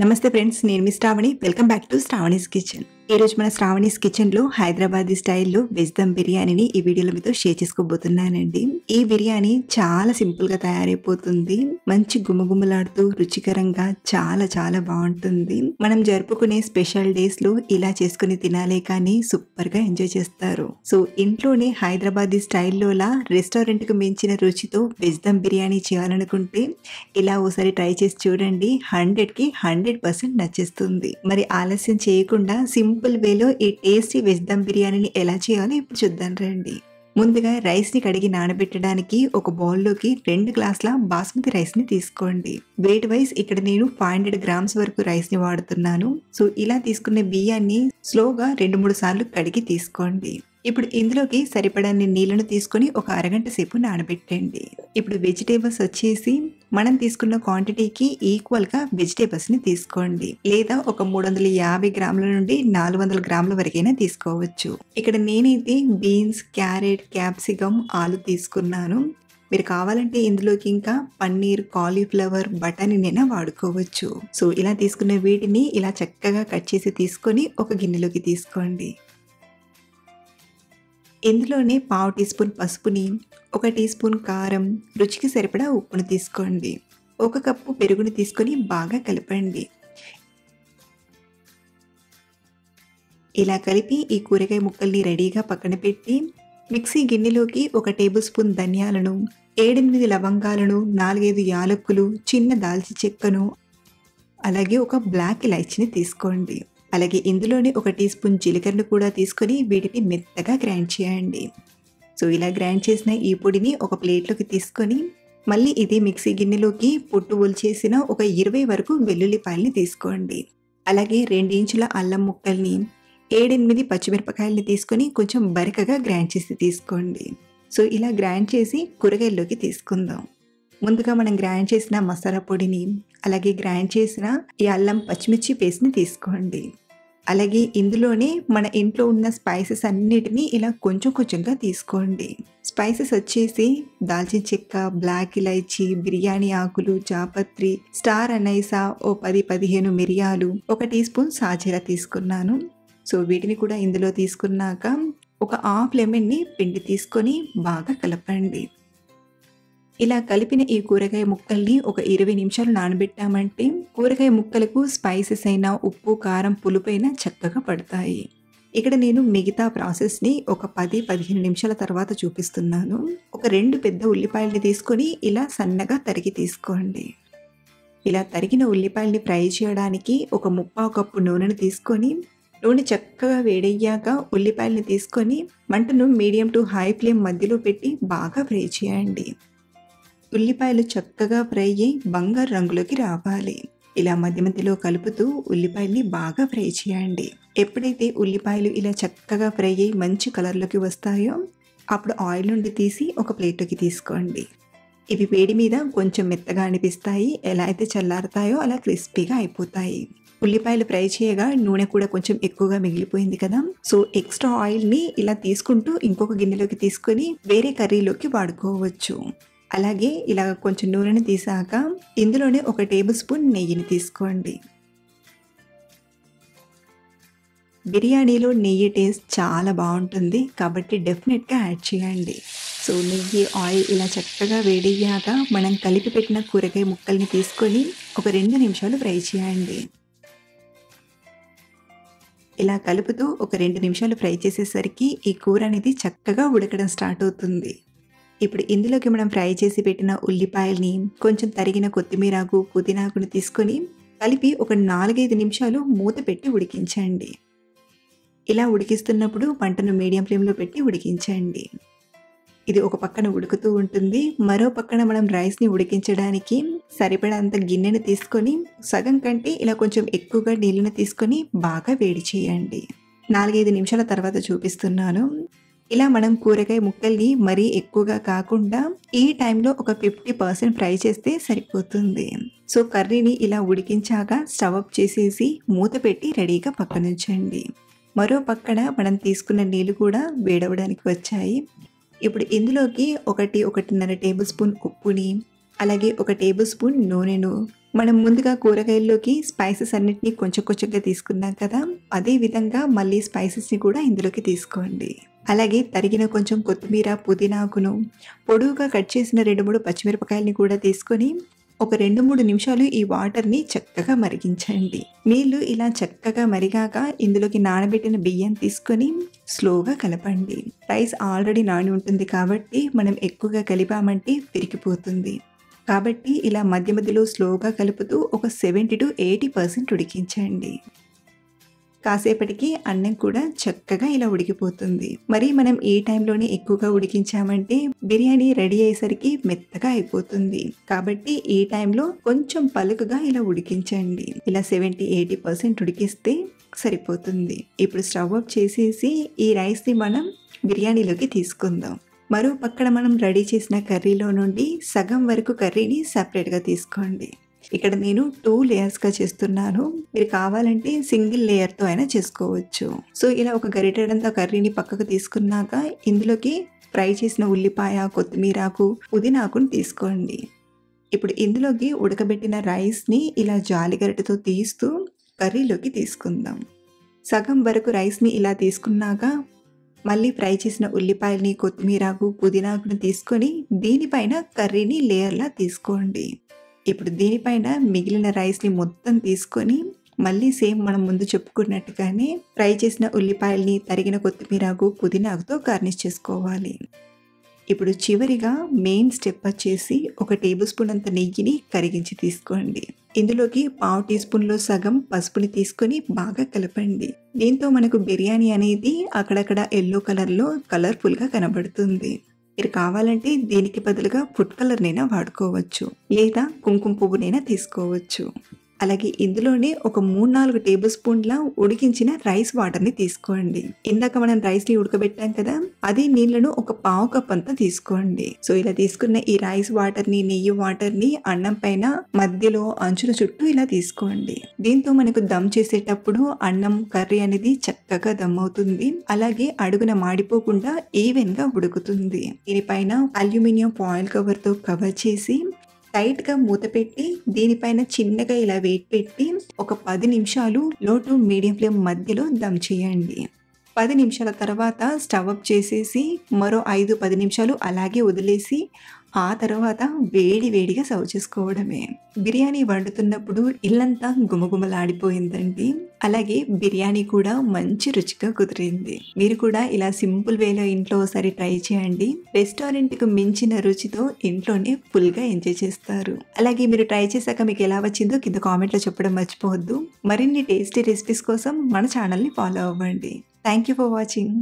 నమస్తే ఫ్రెండ్స్, నేను మీ Sravani. Welcome back to Sravani's kitchen. ఈ రోజు మన శ్రావణీస్ కిచెన్ లో హైదరాబాదీ స్టైల్లో వెజ్ దమ్ బిర్యానీని ఈ వీడియోలో మీతో షేర్ చేసుకోబోతున్నానండి. ఈ బిర్యానీ చాలా సింపుల్ గా తయారైపోతుంది. మంచి గుమగుమలాడుతూ రుచికరంగా చాలా చాలా బాగుంటుంది. మనం జరుపుకునే స్పెషల్ డేస్ లో ఇలా చేసుకుని తినాలే కానీ సూపర్ గా ఎంజాయ్ చేస్తారు. సో ఇంట్లోనే హైదరాబాదీ స్టైల్లోలా రెస్టారెంట్ కు మించిన రుచితో వెజ్ దమ్ బిర్యానీ చేయాలనుకుంటే ఇలా ఓసారి ట్రై చేసి చూడండి. 100కి 100% నచ్చేస్తుంది. మరి ఆలస్యం చేయకుండా సింపుల్ వేలో ఈ టేస్టీ వెజ్ దమ్ బిర్యానీని ఎలా చేయాలో ఇప్పుడు చూద్దాం రండి. ముందుగా రైస్ ని కడిగి నానబెట్టడానికి ఒక బౌల్లోకి 2 గ్లాసుల బాస్మతి రైస్ ని తీసుకోండి. వెయిట్ వైజ్ ఇక్కడ నేను 500 గ్రామ్స్ వరకు రైస్ ని వాడుతున్నాను. సో ఇలా తీసుకున్న బియ్యాన్ని స్లోగా 2-3 సార్లు కడిగి తీసుకోండి. ఇప్పుడు ఇందులోకి సరిపడన్ని నీళ్లను తీసుకొని ఒక అరగంట సేపు నానబెట్టండి. ఇప్పుడు వెజిటేబుల్స్ వచ్చేసి మనం తీసుకున్న క్వాంటిటీకి ఈక్వల్ గా వెజిటేబుల్స్ ని తీసుకోండి. లేదా ఒక 350 గ్రాముల నుండి 400 గ్రాముల వరకైనా తీసుకోవచ్చు. ఇక్కడ నేనైతే బీన్స్, క్యారెట్, క్యాప్సికమ్, ఆలు తీసుకున్నాను. మీరు కావాలంటే ఇందులోకి ఇంకా పన్నీర్, కాలీఫ్లవర్, బఠానీనైనా వాడుకోవచ్చు. సో ఇలా తీసుకున్న వీటిని ఇలా చక్కగా కట్ చేసి తీసుకొని ఒక గిన్నెలోకి తీసుకోండి. ఇందులోనే 1/2 టీ స్పూన్ పసుపుని, 1 టీ స్పూన్ కారం, రుచికి సరిపడా ఉప్పును తీసుకోండి. 1 కప్పు పెరుగుని తీసుకొని బాగా కలపండి. ఇలా కలిపి ఈ కూరగాయ ముక్కల్ని రెడీగా పక్కన పెట్టి మిక్సీ గిన్నెలోకి 1 టేబుల్ స్పూన్ ధనియాలను, 7-8 లవంగాలను, 4-5 యాలక్కులు, చిన్న దాల్చిన చెక్కను, అలాగే ఒక బ్లాక్ ఇలాచీని తీసుకోండి. అలాగే ఇందులోనే 1 టీ స్పూన్ జీలకర్రను కూడా తీసుకొని వీటిని మెత్తగా గ్రైండ్ చేయండి. సో ఇలా గ్రైండ్ చేసిన ఈ పొడిని ఒక ప్లేట్లోకి తీసుకొని మళ్ళీ ఇదే మిక్సీ గిన్నెలోకి పొట్టు ఒలిచేసిన ఒక 20 వరకు వెల్లుల్లిపాయల్ని తీసుకోండి. అలాగే 2 ఇంచుల అల్లం ముక్కల్ని, 7-8 పచ్చిమిరపకాయల్ని తీసుకొని కొంచెం బరకగా గ్రైండ్ చేసి తీసుకోండి. సో ఇలా గ్రైండ్ చేసి కూరగాయల్లోకి తీసుకుందాం. ముందుగా మనం గ్రైండ్ చేసిన మసాలా పొడిని, అలాగే గ్రైండ్ చేసిన ఈ అల్లం పచ్చిమిర్చి పేస్ట్ని తీసుకోండి. అలాగే ఇందులోనే మన ఇంట్లో ఉన్న స్పైసెస్ అన్నిటినీ ఇలా కొంచెం కొంచెంగా తీసుకోండి. స్పైసెస్ వచ్చేసి దాల్చిన చెక్క, బ్లాక్ ఇలైచీ, బిర్యానీ ఆకులు, జాపత్రి, స్టార్ అనైసా, 10-15 మిరియాలు, 1 టీ స్పూన్ సాజీరా తీసుకున్నాను. సో వీటిని కూడా ఇందులో తీసుకున్నాక ఒక హాఫ్ లెమన్ని పిండి తీసుకొని బాగా కలపండి. ఇలా కలిపిన ఈ కూరగాయ ముక్కల్ని ఒక 20 నిమిషాలు నానబెట్టామంటే కూరగాయ ముక్కలకు స్పైసెస్ అయినా, ఉప్పు, కారం, పులుపైనా చక్కగా పడతాయి. ఇక్కడ నేను మిగతా ప్రాసెస్ని ఒక 10-15 నిమిషాల తర్వాత చూపిస్తున్నాను. ఒక 2 పెద్ద ఉల్లిపాయల్ని తీసుకొని ఇలా సన్నగా తరిగి తీసుకోండి. ఇలా తరిగిన ఉల్లిపాయల్ని ఫ్రై చేయడానికి ఒక 3/4 కప్పు నూనెను తీసుకొని నూనె చక్కగా వేడయ్యాక ఉల్లిపాయల్ని తీసుకొని మంటను మీడియం టు హై ఫ్లేమ్ మధ్యలో పెట్టి బాగా ఫ్రై చేయండి. ఉల్లిపాయలు చక్కగా ఫ్రై అయ్యి బంగారు రంగులోకి రావాలి. ఇలా మధ్య మధ్యలో కలుపుతూ ఉల్లిపాయల్ని బాగా ఫ్రై చేయండి. ఎప్పుడైతే ఉల్లిపాయలు ఇలా చక్కగా ఫ్రై అయ్యి మంచి కలర్లోకి వస్తాయో అప్పుడు ఆయిల్ నుండి తీసి ఒక ప్లేట్లోకి తీసుకోండి. ఇవి వేడి మీద కొంచెం మెత్తగా అనిపిస్తాయి. ఎలా అయితే చల్లారుతాయో అలా క్రిస్పీగా అయిపోతాయి. ఉల్లిపాయలు ఫ్రై చేయగా నూనె కూడా కొంచెం ఎక్కువగా మిగిలిపోయింది కదా. సో ఎక్స్ట్రా ఆయిల్ని ఇలా తీసుకుంటూ ఇంకొక గిన్నెలోకి తీసుకొని వేరే కర్రీలోకి వాడుకోవచ్చు. అలాగే ఇలా కొంచెం నూనెని తీసాక ఇందులోనే 1 టేబుల్ స్పూన్ నెయ్యిని తీసుకోండి. బిర్యానీలో నెయ్యి టేస్ట్ చాలా బాగుంటుంది కాబట్టి డెఫినెట్గా యాడ్ చేయండి. సో నెయ్యి, ఆయిల్ ఇలా చక్కగా వేడయ్యాక మనం కలిపి పెట్టిన కూరగాయ ముక్కల్ని తీసుకొని ఒక 2 నిమిషాలు ఫ్రై చేయండి. ఇలా కలుపుతూ ఒక 2 నిమిషాలు ఫ్రై చేసేసరికి ఈ కూర అనేది చక్కగా ఉడకడం స్టార్ట్ అవుతుంది. ఇప్పుడు ఇందులోకి మనం ఫ్రై చేసి పెట్టిన ఉల్లిపాయల్ని, కొంచెం తరిగిన కొత్తిమీరాకు, పుదీనాకుని తీసుకొని కలిపి ఒక 4-5 నిమిషాలు మూత పెట్టి ఉడికించండి. ఇలా ఉడికిస్తున్నప్పుడు మంటను మీడియం ఫ్లేమ్లో పెట్టి ఉడికించండి. ఇది ఒక పక్కన ఉడుకుతూ ఉంటుంది. మరో పక్కన మనం రైస్ని ఉడికించడానికి సరిపడంత గిన్నెను తీసుకొని సగం కంటే ఇలా కొంచెం ఎక్కువగా నీళ్ళను తీసుకొని బాగా వేడి చేయండి. 4-5 నిమిషాల తర్వాత చూపిస్తున్నాను. ఇలా మనం కూరగాయ ముక్కల్ని మరీ ఎక్కువగా కాకుండా ఈ టైంలో ఒక 50% ఫ్రై చేస్తే సరిపోతుంది. సో కర్రీని ఇలా ఉడికించాక స్టవ్ ఆఫ్ చేసేసి మూత పెట్టి రెడీగా పక్కనుంచండి. మరో పక్కన మనం తీసుకున్న నీళ్ళు కూడా వేడవడానికి వచ్చాయి. ఇప్పుడు ఇందులోకి 1-1.5 టేబుల్ స్పూన్ ఉప్పుని, అలాగే 1 టేబుల్ స్పూన్ నూనెను, మనం ముందుగా కూరగాయల్లోకి స్పైసెస్ అన్నిటిని కొంచెం కొంచెంగా తీసుకున్నాం కదా, అదే విధంగా మళ్ళీ స్పైసెస్ని కూడా ఇందులోకి తీసుకోండి. అలాగే తరిగిన కొంచెం కొత్తిమీర, పుదీనాకును, పొడవుగా కట్ చేసిన 2-3 పచ్చిమిరపకాయలని కూడా తీసుకొని ఒక 2-3 నిమిషాలు ఈ వాటర్ని చక్కగా మరిగించండి. నీళ్లు ఇలా చక్కగా మరిగాక ఇందులోకి నానబెట్టిన బియ్యం తీసుకొని స్లోగా కలపండి. రైస్ ఆల్రెడీ నాని ఉంటుంది కాబట్టి మనం ఎక్కువగా కలిపామంటే విరిగిపోతుంది. కాబట్టి ఇలా మధ్య మధ్యలో స్లోగా కలుపుతూ ఒక 70-80% ఉడికించండి. కాసేపటికి అన్నం కూడా చక్కగా ఇలా ఉడికిపోతుంది. మరి మనం ఈ టైంలోనే ఎక్కువగా ఉడికించామంటే బిర్యానీ రెడీ అయ్యేసరికి మెత్తగా అయిపోతుంది. కాబట్టి ఈ టైంలో కొంచెం పలుకుగా ఇలా ఉడికించండి. ఇలా 70-80% ఉడికిస్తే సరిపోతుంది. ఇప్పుడు స్టవ్ ఆఫ్ చేసేసి ఈ రైస్ని మనం బిర్యానీలోకి తీసుకుందాం. మరో పక్కన మనం రెడీ చేసిన కర్రీలో నుండి సగం వరకు కర్రీని సపరేట్గా తీసుకోండి. ఇక్కడ నేను 2 లేయర్స్గా చేస్తున్నాను. మీరు కావాలంటే సింగిల్ లేయర్తో అయినా చేసుకోవచ్చు. సో ఇలా ఒక గరిటెడంతా కర్రీని పక్కకు తీసుకున్నాక ఇందులోకి ఫ్రై చేసిన ఉల్లిపాయ, కొత్తిమీరాకు, పుదీనాకుని తీసుకోండి. ఇప్పుడు ఇందులోకి ఉడకబెట్టిన రైస్ని ఇలా జాలి గరిటెతో తీస్తూ కర్రీలోకి తీసుకుందాం. సగం వరకు రైస్ని ఇలా తీసుకున్నాక మళ్ళీ ఫ్రై చేసిన ఉల్లిపాయల్ని, కొత్తిమీరాకు, పుదీనాకుని తీసుకొని దీనిపైన కర్రీని లేయర్లా తీసుకోండి. ఇప్పుడు దీనిపైన మిగిలిన రైస్ని మొత్తం తీసుకొని మళ్ళీ సేమ్ మనం ముందు చెప్పుకున్నట్టుగానే ఫ్రై చేసిన ఉల్లిపాయల్ని, తరిగిన కొత్తిమీరాకు, పుదీనాకుతో గార్నిష్ చేసుకోవాలి. ఇప్పుడు చివరిగా మెయిన్ స్టెప్ వచ్చేసి 1 టేబుల్ స్పూన్ అంత నెయ్యిని కరిగించి తీసుకోండి. ఇందులోకి 1/2 టీ స్పూన్లో సగం పసుపుని తీసుకొని బాగా కలపండి. దీంతో మనకు బిర్యానీ అనేది అక్కడక్కడ ఎల్లో కలర్లో కలర్ఫుల్గా కనబడుతుంది. మీరు కావాలంటే దీనికి బదులుగా ఫుడ్ కలర్నైనా వాడుకోవచ్చు, లేదా కుంకుమ పువ్వునైనా తీసుకోవచ్చు. అలాగే ఇందులోనే ఒక 3-4 టేబుల్ స్పూన్ల ఉడికించిన రైస్ వాటర్ని తీసుకోండి. ఇందాక మనం రైస్ని ఉడకబెట్టాం కదా, అదే నీళ్లను ఒక 1/2 కప్ అంతా తీసుకోండి. సో ఇలా తీసుకున్న ఈ రైస్ వాటర్ని, నెయ్యి వాటర్ని అన్నం పైన మధ్యలో అంచుల చుట్టూ ఇలా తీసుకోండి. దీంతో మనకు దమ్ చేసేటప్పుడు అన్నం, కర్రీ అనేది చక్కగా దమ్ అవుతుంది. అలాగే అడుగున మాడిపోకుండా ఈవెన్ గా ఉడుకుతుంది. దీనిపైన అల్యూమినియం ఫాయిల్ కవర్తో కవర్ చేసి టైట్గా మూత పెట్టి దీనిపైన చిన్నగా ఇలా వెయిట్ పెట్టి ఒక 10 నిమిషాలు లో టు మీడియం ఫ్లేమ్ మధ్యలో దమ్ చేయండి. 10 నిమిషాల తర్వాత స్టవ్ అప్ చేసేసి మరో 5-10 నిమిషాలు అలాగే వదిలేసి ఆ తర్వాత వేడిగా సర్వ్ చేసుకోవడమే. బిర్యానీ వండుతున్నప్పుడు ఇల్లంతా గుమగుమలాడిపోయిందండి. అలాగే బిర్యానీ కూడా మంచి రుచిగా కుదిరింది. మీరు కూడా ఇలా సింపుల్ వేలో ఇంట్లో ఒకసారి ట్రై చేయండి. రెస్టారెంట్కు మించిన రుచితో ఇంట్లోనే ఫుల్గా ఎంజాయ్ చేస్తారు. అలాగే మీరు ట్రై చేశాక మీకు ఎలా వచ్చిందో కింద కామెంట్లో చెప్పడం మర్చిపోవద్దు. మరిన్ని టేస్టీ రెసిపీస్ కోసం మన ఛానల్ని ఫాలో అవ్వండి. Thank you for watching.